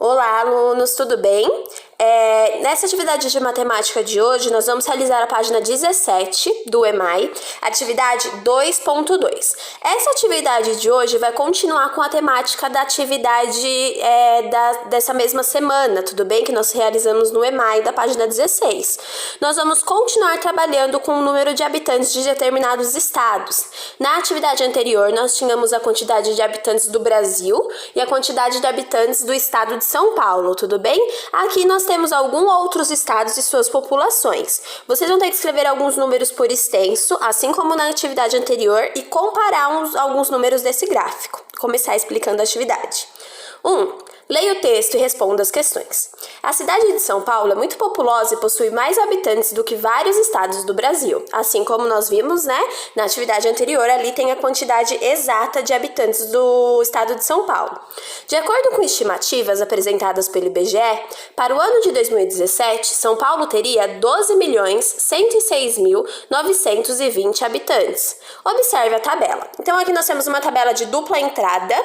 Olá, alunos, tudo bem? Nessa atividade de matemática de hoje, nós vamos realizar a página 17 do EMAI, atividade 2.2. Essa atividade de hoje vai continuar com a temática da atividade dessa mesma semana, tudo bem? Que nós realizamos no EMAI da página 16. Nós vamos continuar trabalhando com o número de habitantes de determinados estados. Na atividade anterior, nós tínhamos a quantidade de habitantes do Brasil e a quantidade de habitantes do estado de São Paulo, tudo bem? Aqui nós temos alguns outros estados e suas populações. Vocês vão ter que escrever alguns números por extenso, assim como na atividade anterior, e comparar alguns números desse gráfico. Começar explicando a atividade. 1. Leia o texto e responda as questões. A cidade de São Paulo é muito populosa e possui mais habitantes do que vários estados do Brasil. Assim como nós vimos, na atividade anterior, ali tem a quantidade exata de habitantes do estado de São Paulo. De acordo com estimativas apresentadas pelo IBGE, para o ano de 2017, São Paulo teria 12.106.920 habitantes. Observe a tabela. Então, aqui nós temos uma tabela de dupla entrada,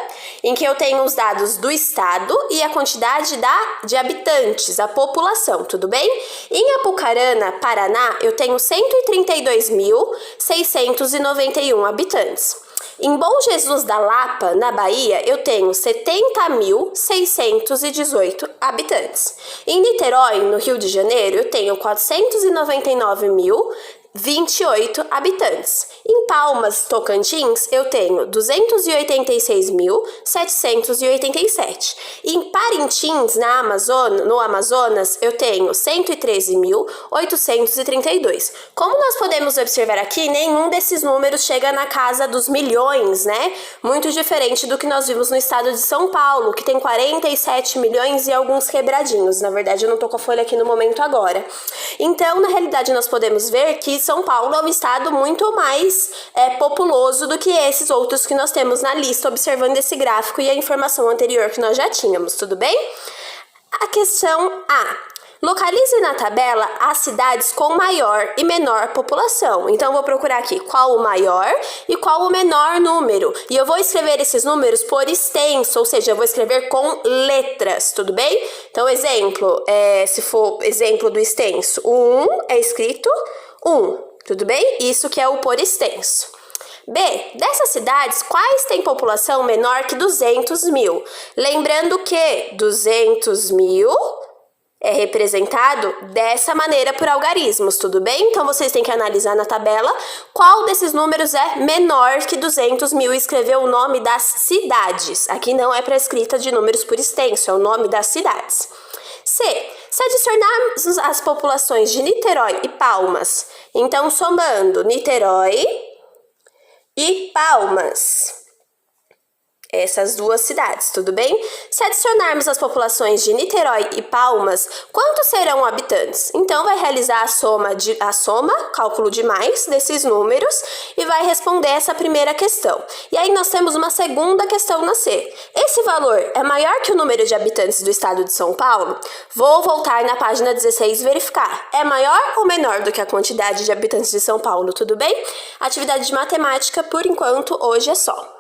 em que eu tenho os dados do estado e a quantidade de habitantes, a população, tudo bem? Em Apucarana, Paraná, eu tenho 132.691 habitantes. Em Bom Jesus da Lapa, na Bahia, eu tenho 70.618 habitantes. Em Niterói, no Rio de Janeiro, eu tenho 499.028 habitantes. Em Palmas, Tocantins, eu tenho 286.787. Em Parintins, no Amazonas, eu tenho 113.832. Como nós podemos observar aqui, nenhum desses números chega na casa dos milhões, Muito diferente do que nós vimos no estado de São Paulo, que tem 47 milhões e alguns quebradinhos. Na verdade, eu não tô com a folha aqui no momento agora. Então, na realidade, nós podemos ver que São Paulo é um estado muito mais populoso do que esses outros que nós temos na lista, observando esse gráfico e a informação anterior que nós já tínhamos, tudo bem? A questão A. Localize na tabela as cidades com maior e menor população. Então, eu vou procurar aqui qual o maior e qual o menor número. E eu vou escrever esses números por extenso, ou seja, eu vou escrever com letras, tudo bem? Então, exemplo, se for exemplo do extenso, o 1 é escrito 1. Tudo bem? Isso que é o por extenso. B. Dessas cidades, quais têm população menor que 200 mil? Lembrando que 200 mil é representado dessa maneira por algarismos, tudo bem? Então, vocês têm que analisar na tabela qual desses números é menor que 200 mil e escrever o nome das cidades. Aqui não é para escrita de números por extenso, é o nome das cidades. C. Se adicionarmos as populações de Niterói e Palmas, então somando Niterói e Palmas, essas duas cidades, tudo bem? Se adicionarmos as populações de Niterói e Palmas, quantos serão habitantes? Então, vai realizar a soma, cálculo de mais desses números, e vai responder essa primeira questão. E aí, nós temos uma segunda questão na C. Esse valor é maior que o número de habitantes do estado de São Paulo? Vou voltar na página 16 e verificar. É maior ou menor do que a quantidade de habitantes de São Paulo, tudo bem? Atividade de matemática, por enquanto, hoje é só.